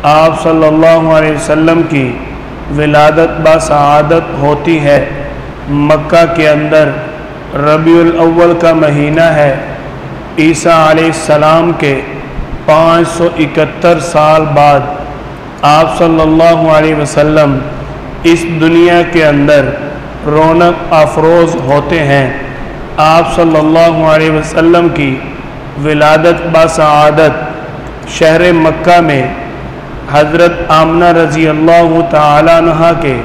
آپ صلی اللہ علیہ وسلم کی ولادت بسعادت ہوتی ہے۔ مکہ کے اندر ربیع الاول کا مہینہ ہے۔ عیسیٰ علیہ السلام کے 571 سال بعد آپ صلی اللہ علیہ وسلم اس دنیا کے اندر رونق افروز ہوتے ہیں۔ آپ صلی اللہ علیہ وسلم کی ولادت بسعادت شہر مکہ میں حضرت آمنہ رضی اللہ تعالیٰ عنہا کے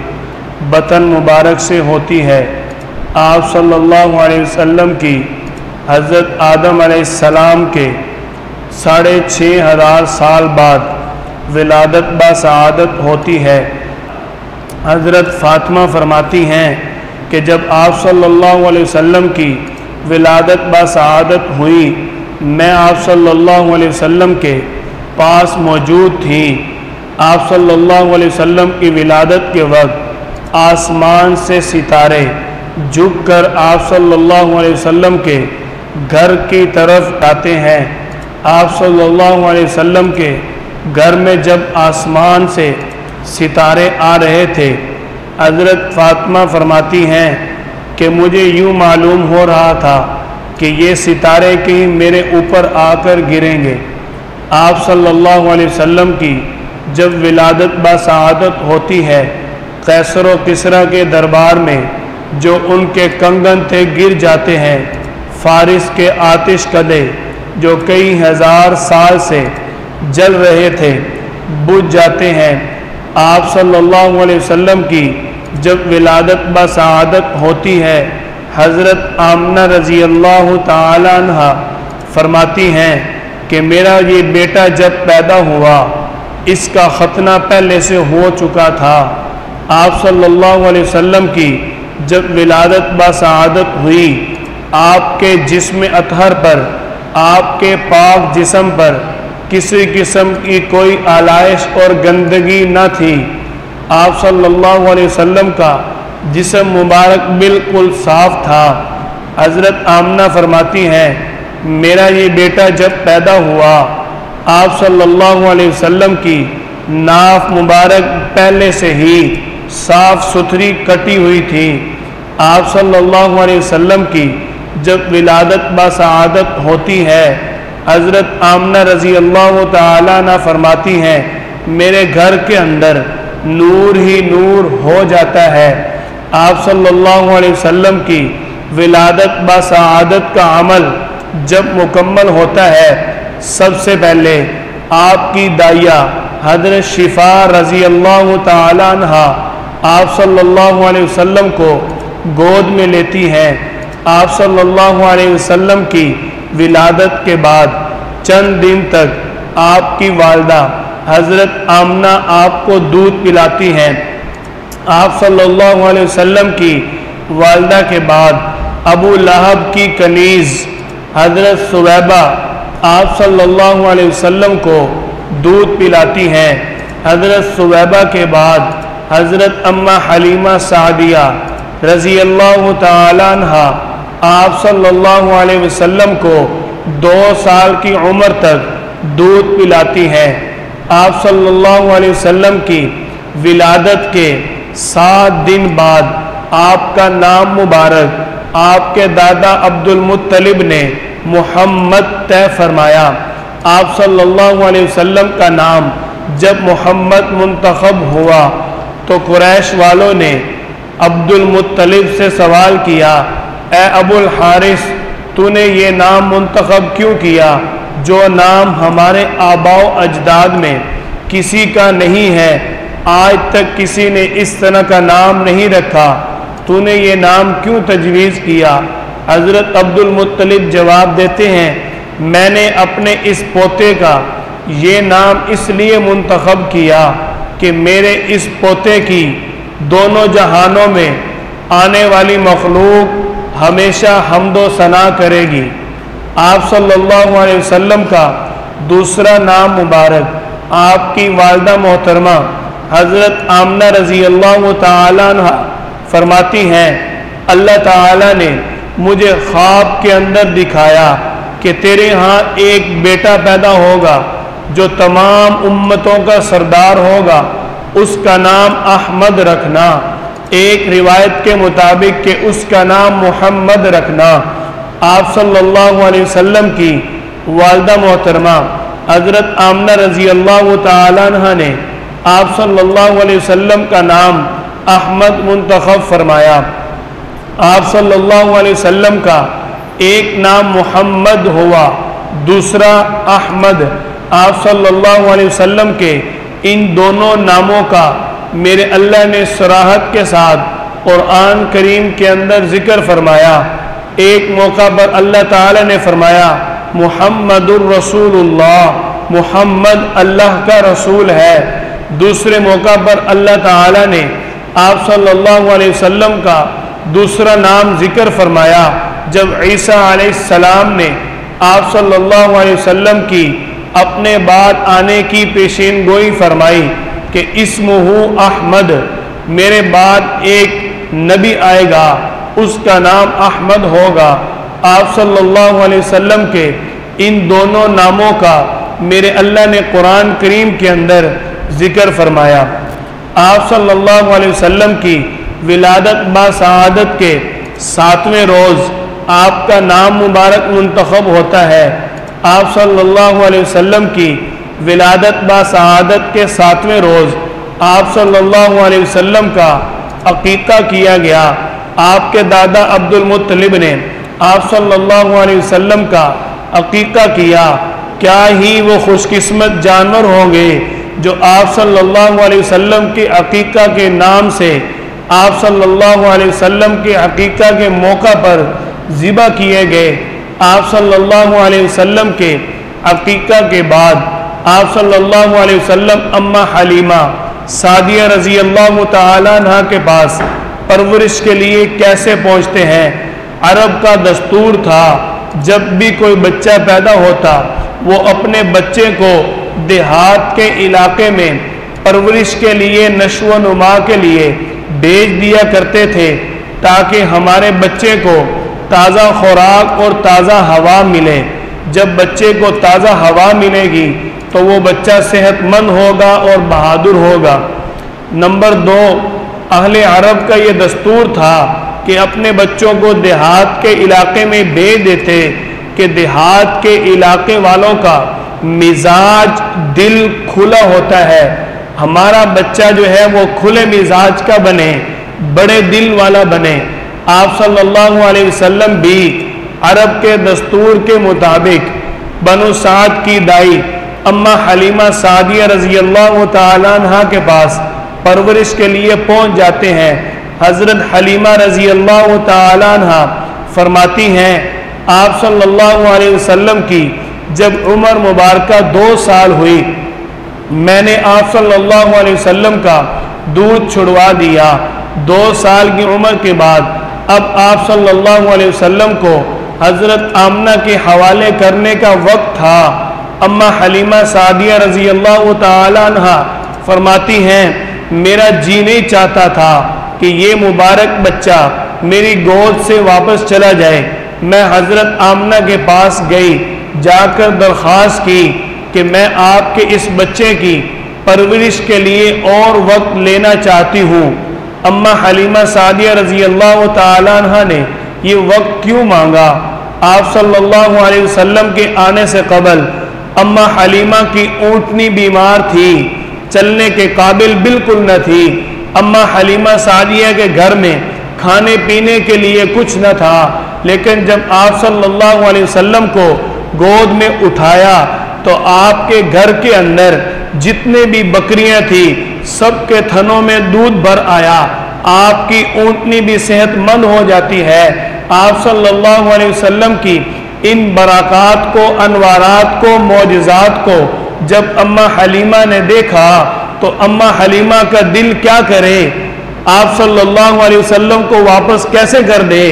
بطن مبارک سے ہوتی ہے۔ آپ صلی اللہ علیہ وسلم کی حضرت آدم علیہ السلام کے 6500 سال بعد ولادت بسعادت ہوتی ہے۔ حضرت فاطمہ فرماتی ہیں کہ جب آپ صلی اللہ علیہ وسلم کی ولادت بسعادت ہوئی، میں آپ صلی اللہ علیہ وسلم کے پاس موجود تھی۔ آپ صلی اللہ علیہ وسلم کی ولادت کے وقت آسمان سے ستارے جھک کر آپ صلی اللہ علیہ وسلم کے گھر کی طرف آتے ہیں۔ آپ صلی اللہ علیہ وسلم کے گھر میں جب آسمان سے ستارے آ رہے تھے، حضرت فاطمہ فرماتی ہیں کہ مجھے یوں معلوم ہو رہا تھا کہ یہ ستارے کہیں میرے اوپر آ کر گریں گے۔ آپ صلی اللہ علیہ وسلم کی جب ولادت بسعادت ہوتی ہے، قیصر و کسریٰ کے دربار میں جو ان کے کنگن تھے گر جاتے ہیں۔ فارس کے آتش کدے جو کئی ہزار سال سے جل رہے تھے بجھ جاتے ہیں۔ آپ صلی اللہ علیہ وسلم کی جب ولادت بسعادت ہوتی ہے، حضرت آمنہ رضی اللہ تعالی عنہا فرماتی ہیں کہ میرا یہ بیٹا جب پیدا ہوا، اس کا ختنہ پہلے سے ہو چکا تھا۔ آپ صلی اللہ علیہ وسلم کی جب ولادت بسعادت ہوئی، آپ کے جسم اطہر پر، آپ کے پاک جسم پر کسی قسم کی کوئی آلائش اور گندگی نہ تھی۔ آپ صلی اللہ علیہ وسلم کا جسم مبارک بالکل صاف تھا۔ حضرت آمنہ فرماتی ہیں میرا یہ بیٹا جب پیدا ہوا، آپ صلی اللہ علیہ وسلم کی ناف مبارک پہلے سے ہی صاف ستھری کٹی ہوئی تھی۔ آپ صلی اللہ علیہ وسلم کی جب ولادت بسعادت ہوتی ہے، حضرت آمنہ رضی اللہ تعالیٰ عنہ فرماتی ہیں میرے گھر کے اندر نور ہی نور ہو جاتا ہے۔ آپ صلی اللہ علیہ وسلم کی ولادت بسعادت کا عمل جب مکمل ہوتا ہے، سب سے پہلے آپ کی دائیہ حضرت شفا رضی اللہ تعالی عنہا آپ صلی اللہ علیہ وسلم کو گود میں لیتی ہیں۔ آپ صلی اللہ علیہ وسلم کی ولادت کے بعد چند دن تک آپ کی والدہ حضرت آمنہ آپ کو دودھ پلاتی ہیں۔ آپ صلی اللہ علیہ وسلم کی والدہ کے بعد ابو لہب کی کنیز حضرت ثویبہ آپ صلی اللہ علیہ وسلم کو دودھ پلاتی ہیں۔ حضرت ثویبہ کے بعد حضرت اماں حلیمہ سعدیہ رضی اللہ تعالی عنہا آپ صلی اللہ علیہ وسلم کو 2 سال کی عمر تک دودھ پلاتی ہیں۔ آپ صلی اللہ علیہ وسلم کی ولادت کے 7 دن بعد آپ کا نام مبارک آپ کے دادا عبد المطلب نے محمد طے فرمایا۔ آپ صلی اللہ علیہ وسلم کا نام جب محمد منتخب ہوا تو قریش والوں نے عبد المطلب سے سوال کیا، اے ابو الحارث، تو نے یہ نام منتخب کیوں کیا جو نام ہمارے آباء و اجداد میں کسی کا نہیں ہے؟ آج تک کسی نے اس طرح کا نام نہیں رکھا، تو نے یہ نام کیوں تجویز کیا؟ حضرت عبد المطلب جواب دیتے ہیں میں نے اپنے اس پوتے کا یہ نام اس لیے منتخب کیا کہ میرے اس پوتے کی دونوں جہانوں میں آنے والی مخلوق ہمیشہ حمد و ثنا کرے گی۔ آپ صلی اللہ علیہ وسلم کا دوسرا نام مبارک آپ کی والدہ محترمہ حضرت آمنہ رضی اللہ تعالی عنہ فرماتی ہیں اللہ تعالی نے مجھے خواب کے اندر دکھایا کہ تیرے ہاں ایک بیٹا پیدا ہوگا، جو تمام امتوں کا سردار ہوگا اس کا نام احمد رکھنا، ایک روایت کے مطابق کہ اس کا نام محمد رکھنا۔ آپ صلی اللہ علیہ وسلم کی والدہ محترمہ حضرت آمنہ رضی اللہ تعالیٰ عنہ نے آپ صلی اللہ علیہ وسلم کا نام احمد منتخب فرمایا۔ آپ صلی اللہ علیہ وسلم کا ایک نام محمد ہوا، دوسرا احمد۔ آپ صلی اللہ علیہ وسلم کے ان دونوں ناموں کا میرے اللہ نے صراحت کے ساتھ قرآن کریم کے اندر ذکر فرمایا۔ ایک موقع پر اللہ تعالی نے فرمایا محمد الرسول اللہ، محمد اللہ کا رسول ہے۔ دوسرے موقع پر اللہ تعالی نے آپ صلی اللہ علیہ وسلم کا دوسرا نام ذکر فرمایا جب عیسیٰ علیہ السلام نے آپ صلی اللہ علیہ وسلم کی اپنے بعد آنے کی پیشین گوئی فرمائی کہ اسمہ احمد، میرے بعد ایک نبی آئے گا اس کا نام احمد ہوگا۔ آپ صلی اللہ علیہ وسلم کے ان دونوں ناموں کا میرے اللہ نے قرآن کریم کے اندر ذکر فرمایا۔ آپ صلی اللہ علیہ وسلم کی ولادت با سعادت کے 7ویں روز آپ کا نام مبارک منتخب ہوتا ہے۔ آپ صلی اللہ علیہ وسلم کی ولادت با سعادت کے 7ویں روز آپ صلی اللہ علیہ وسلم کا عقیقہ کیا گیا۔ آپ کے دادا عبد المطلب نے آپ صلی اللہ علیہ وسلم کا عقیقہ کیا۔ کیا ہی وہ خوش قسمت جانور ہوں گے جو آپ صلی اللہ علیہ وسلم کے عقیقہ کے نام سے آپ صلی اللہ علیہ وسلم کے عقیقہ کے موقع پر ذبح کیے گئے۔ آپ صلی اللہ علیہ وسلم کے عقیقہ کے بعد آپ صلی اللہ علیہ وسلم اماں حلیمہ سعدیہ رضی اللہ تعالیٰ عنہ کے پاس پرورش کے لیے کیسے پہنچتے ہیں؟ عرب کا دستور تھا جب بھی کوئی بچہ پیدا ہوتا وہ اپنے بچے کو دیہات کے علاقے میں پرورش کے لیے نشو و نما کے لیے بھیج دیا کرتے تھے تاکہ ہمارے بچے کو تازہ خوراک اور تازہ ہوا ملے۔ جب بچے کو تازہ ہوا ملے گی تو وہ بچہ صحت مند ہوگا اور بہادر ہوگا۔ نمبر 2، اہل عرب کا یہ دستور تھا کہ اپنے بچوں کو دیہات کے علاقے میں بھیج دیتے کہ دیہات کے علاقے والوں کا مزاج دل کھلا ہوتا ہے، ہمارا بچہ جو ہے وہ کھلے مزاج کا بنے، بڑے دل والا بنے۔ آپ صلی اللہ علیہ وسلم بھی عرب کے دستور کے مطابق بنو سعد کی دائی اماں حلیمہ سعدیہ رضی اللہ تعالیٰ عنہ کے پاس پرورش کے لیے پہنچ جاتے ہیں۔ حضرت حلیمہ رضی اللہ تعالیٰ عنہ فرماتی ہیں آپ صلی اللہ علیہ وسلم کی جب عمر مبارکہ 2 سال ہوئی میں نے آپ صلی اللہ علیہ وسلم کا دودھ چھڑوا دیا۔ 2 سال کی عمر کے بعد اب آپ صلی اللہ علیہ وسلم کو حضرت آمنہ کے حوالے کرنے کا وقت تھا۔ اماں حلیمہ سعدیہ رضی اللہ تعالی عنہ فرماتی ہیں میرا جی نہیں چاہتا تھا کہ یہ مبارک بچہ میری گود سے واپس چلا جائے۔ میں حضرت آمنہ کے پاس گئی، جا کر درخواست کی کہ میں آپ کے اس بچے کی پرورش کے لیے اور وقت لینا چاہتی ہوں۔ اماں حلیمہ سعدیہ رضی اللہ تعالی عنہ نے یہ وقت کیوں مانگا؟ آپ صلی اللہ علیہ وسلم کے آنے سے قبل اماں حلیمہ کی اونٹنی بیمار تھی، چلنے کے قابل بالکل نہ تھی۔ اماں حلیمہ سعدیہ کے گھر میں کھانے پینے کے لیے کچھ نہ تھا، لیکن جب آپ صلی اللہ علیہ وسلم کو گود میں اٹھایا تو آپ کے گھر کے اندر جتنے بھی بکریاں تھیں سب کے تھنوں میں دودھ بھر آیا، آپ کی اونٹنی بھی صحت مند ہو جاتی ہے۔ آپ صلی اللہ علیہ وسلم کی ان برکات کو، انوارات کو، معجزات کو جب اماں حلیمہ نے دیکھا تو اماں حلیمہ کا دل کیا کرے، آپ صلی اللہ علیہ وسلم کو واپس کیسے کر دے۔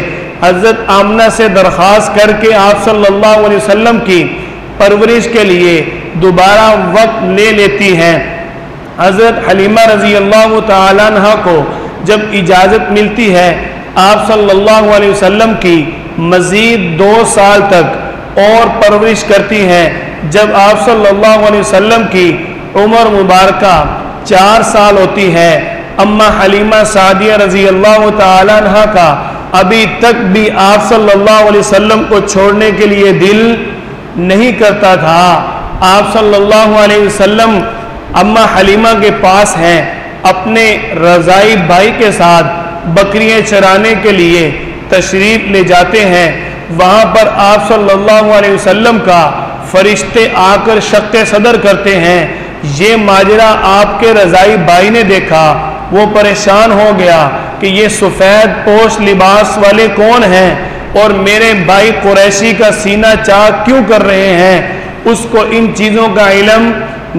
حضرت آمنہ سے درخواست کر کے آپ صلی اللہ علیہ وسلم کی پرورش کے لیے دوبارہ وقت لے لیتی ہیں۔ حضرت حلیمہ رضی اللہ تعالیٰ عنہ کو جب اجازت ملتی ہے آپ صلی اللہ علیہ وسلم کی مزید 2 سال تک اور پرورش کرتی ہیں۔ جب آپ صلی اللہ علیہ وسلم کی عمر مبارکہ 4 سال ہوتی ہے، اماں حلیمہ سعدیہ رضی اللہ تعالیٰ عنہ کا ابھی تک بھی آپ صلی اللہ علیہ وسلم کو چھوڑنے کے لیے دل نہیں کرتا تھا۔ آپ صلی اللہ علیہ وسلم اماں حلیمہ کے پاس ہیں، اپنے رضائی بھائی کے ساتھ بکریاں چرانے کے لیے تشریف لے جاتے ہیں۔ وہاں پر آپ صلی اللہ علیہ وسلم کا فرشتے آ کر شق صدر کرتے ہیں۔ یہ ماجرا آپ کے رضائی بھائی نے دیکھا، وہ پریشان ہو گیا کہ یہ سفید پوش لباس والے کون ہیں اور میرے بھائی قریشی کا سینہ چاک کیوں کر رہے ہیں؟ اس کو ان چیزوں کا علم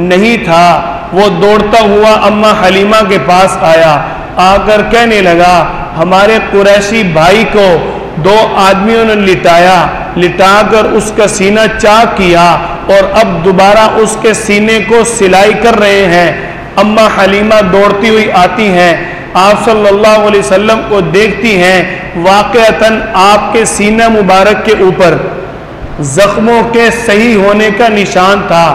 نہیں تھا۔ وہ دوڑتا ہوا اماں حلیمہ کے پاس آیا، آ کر کہنے لگا ہمارے قریشی بھائی کو 2 آدمیوں نے لٹا کر اس کا سینہ چاک کیا اور اب دوبارہ اس کے سینے کو سلائی کر رہے ہیں۔ اماں حلیمہ دوڑتی ہوئی آتی ہیں، آپ صلی اللہ علیہ وسلم کو دیکھتی ہیں، واقعتاً آپ کے سینہ مبارک کے اوپر زخموں کے صحیح ہونے کا نشان تھا،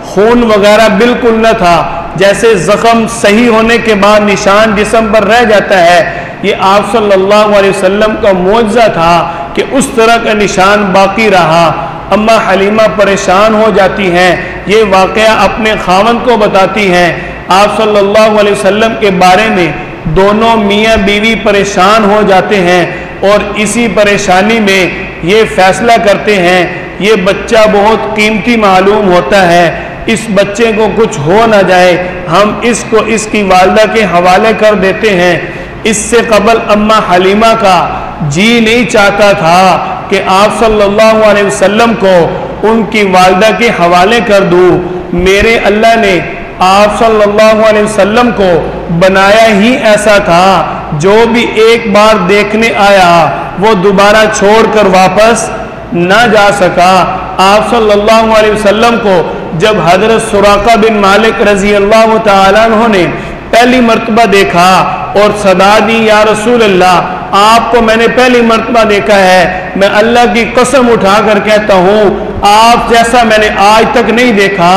خون وغیرہ بالکل نہ تھا، جیسے زخم صحیح ہونے کے بعد نشان جسم پر رہ جاتا ہے۔ یہ آپ صلی اللہ علیہ وسلم کا معجزہ تھا کہ اس طرح کا نشان باقی رہا۔ اماں حلیمہ پریشان ہو جاتی ہیں، یہ واقعہ اپنے خاوند کو بتاتی ہیں۔ آپ صلی اللہ علیہ وسلم کے بارے میں دونوں میاں بیوی پریشان ہو جاتے ہیں اور اسی پریشانی میں یہ فیصلہ کرتے ہیں یہ بچہ بہت قیمتی معلوم ہوتا ہے، اس بچے کو کچھ ہو نہ جائے، ہم اس کو اس کی والدہ کے حوالے کر دیتے ہیں۔ اس سے قبل اماں حلیمہ کا جی نہیں چاہتا تھا کہ آپ صلی اللہ علیہ وسلم کو ان کی والدہ کے حوالے کر دوں۔ میرے اللہ نے آپ صلی اللہ علیہ وسلم کو بنایا ہی ایسا تھا، جو بھی ایک بار دیکھنے آیا وہ دوبارہ چھوڑ کر واپس نہ جا سکا۔ آپ صلی اللہ علیہ وسلم کو جب حضرت سراقہ بن مالک رضی اللہ تعالیٰ عنہ نے پہلی مرتبہ دیکھا اور صدا دی یا رسول اللہ، آپ کو میں نے پہلی مرتبہ دیکھا ہے، میں اللہ کی قسم اٹھا کر کہتا ہوں آپ جیسا میں نے آج تک نہیں دیکھا۔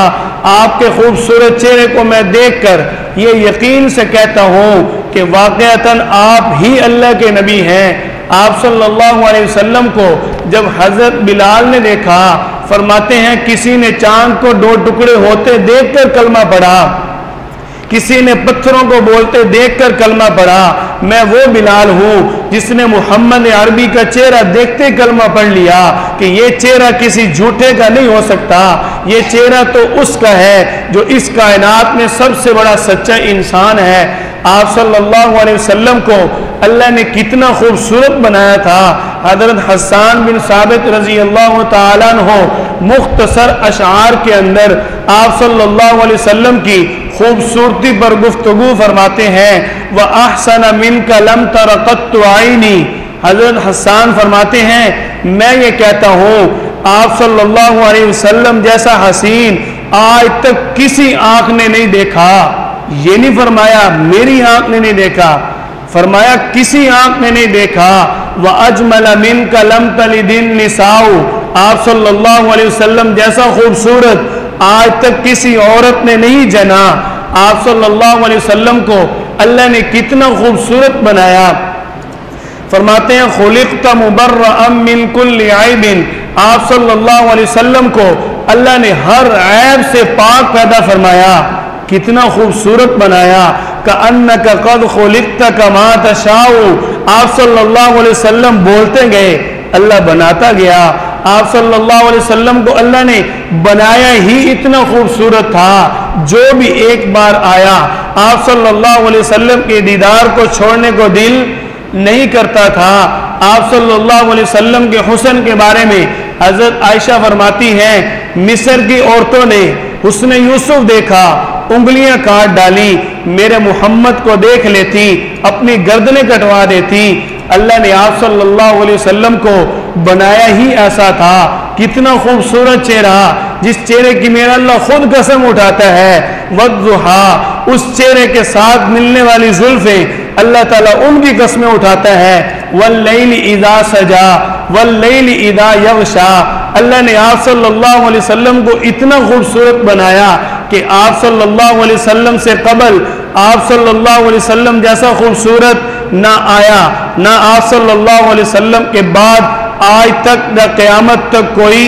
آپ کے خوبصورت چہرے کو میں دیکھ کر یہ یقین سے کہتا ہوں کہ واقعتاً آپ ہی اللہ کے نبی ہیں۔ آپ صلی اللہ علیہ وسلم کو جب حضرت بلال نے دیکھا، فرماتے ہیں کسی نے چاند کو 2 ٹکڑے ہوتے دیکھ کر کلمہ پڑھا، کسی نے پتھروں کو بولتے دیکھ کر کلمہ پڑھا، میں وہ بلال ہوں جس نے محمد عربی کا چہرہ دیکھتے کلمہ پڑھ لیا کہ یہ چہرہ کسی جھوٹے کا نہیں ہو سکتا، یہ چہرہ تو اس کا ہے جو اس کائنات میں سب سے بڑا سچا انسان ہے۔ آپ صلی اللہ علیہ وسلم کو اللہ نے کتنا خوبصورت بنایا تھا۔ حضرت حسان بن ثابت رضی اللہ تعالیٰ عنہ مختصر اشعار کے اندر آپ صلی اللہ علیہ وسلم کی خوبصورتی پر گفتگو فرماتے ہیں، وَأَحْسَنَ مِنْكَ لَمْ تَرَ قَطُّ عَيْنِي۔ حضرت حسان فرماتے ہیں میں یہ کہتا ہوں آپ صلی اللہ علیہ وسلم جیسا حسین آج تک کسی آنکھ نے نہیں دیکھا۔ یہ نہیں فرمایا میری آنکھ نے نہیں دیکھا، فرمایا کسی آنکھ نے نہیں دیکھا۔ وَأَجْمَلَ مِنْكَ لَمْ تَلِدِ النِّسَاءُ۔ آپ صلی اللہ علیہ وسلم جیسا خوبصورت آج تک کسی عورت نے نہیں جنا۔ آپ صلی اللہ علیہ وسلم کو اللہ نے کتنا خوبصورت بنایا۔ فرماتے ہیں خلقت مبرأ من کل عیب۔ آپ صلی اللہ علیہ وسلم کو اللہ نے ہر عیب سے پاک پیدا فرمایا، کتنا خوبصورت بنایا۔ کأنک قد خلقت کما تشاء۔ آپ صلی اللہ علیہ وسلم بولتے گئے، اللہ بناتا گیا۔ آپ صلی اللہ علیہ وسلم کو اللہ نے بنایا ہی اتنا خوبصورت تھا، جو بھی ایک بار آیا آپ صلی اللہ علیہ وسلم کے دیدار کو چھوڑنے کو دل نہیں کرتا تھا۔ آپ صلی اللہ علیہ وسلم کے حسن کے بارے میں حضرت عائشہ فرماتی ہیں مصر کی عورتوں نے حسن یوسف دیکھا، انگلیاں کاٹ ڈالی، میرے محمد کو دیکھ لیتی، اپنی گردنیں کٹوا دیتی۔ اللہ نے آپ صلی اللہ علیہ وسلم کو بنایا ہی ایسا تھا، کتنا خوبصورت چہرہ، جس چہرے کی میرا اللہ خود قسم اٹھاتا ہے، وَالضُّحَىٰ، اس چہرے کے ساتھ ملنے والی زلفیں اللہ تعالیٰ ان کی قسمیں اٹھاتا ہے، وَاللَّيْلِ إِذَا سَجَىٰ وَاللَّيْلِ إِذَا يَغْشَىٰ، اللہ نے آپ صلی اللہ علیہ وسلم کو اتنا خوبصورت بنایا کہ آپ صلی اللہ علیہ وسلم سے قبل آپ صلی اللہ علیہ وسلم جیسا خوبصورت نہ آیا، نہ آپ صلی اللہ علیہ وسلم کے بعد آج تک نہ قیامت تک کوئی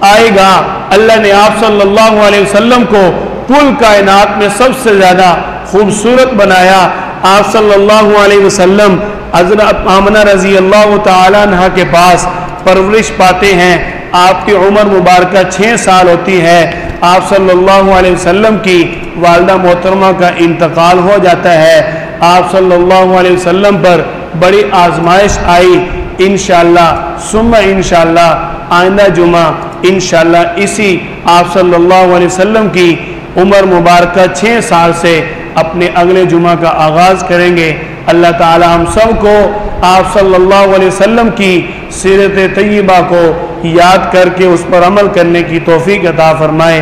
آئے گا۔ اللہ نے آپ صلی اللہ علیہ وسلم کو کل کائنات میں سب سے زیادہ خوبصورت بنایا۔ آپ صلی اللہ علیہ وسلم حضرت آمنہ رضی اللہ تعالیٰ عنہ کے پاس پرورش پاتے ہیں۔ آپ کی عمر مبارکہ 6 سال ہوتی ہے۔ آپ صلی اللہ علیہ وسلم کی والدہ محترمہ کا انتقال ہو جاتا ہے۔ آپ صلی اللہ علیہ وسلم پر بڑی آزمائش آئی۔ انشاءاللہ ثم انشاءاللہ آئندہ جمعہ انشاءاللہ اسی آپ صلی اللہ علیہ وسلم کی عمر مبارکہ 6 سال سے اپنے اگلے جمعہ کا آغاز کریں گے۔ اللہ تعالی ہم سب کو آپ صلی اللہ علیہ وسلم کی سیرت طیبہ کو یاد کر کے اس پر عمل کرنے کی توفیق عطا فرمائے۔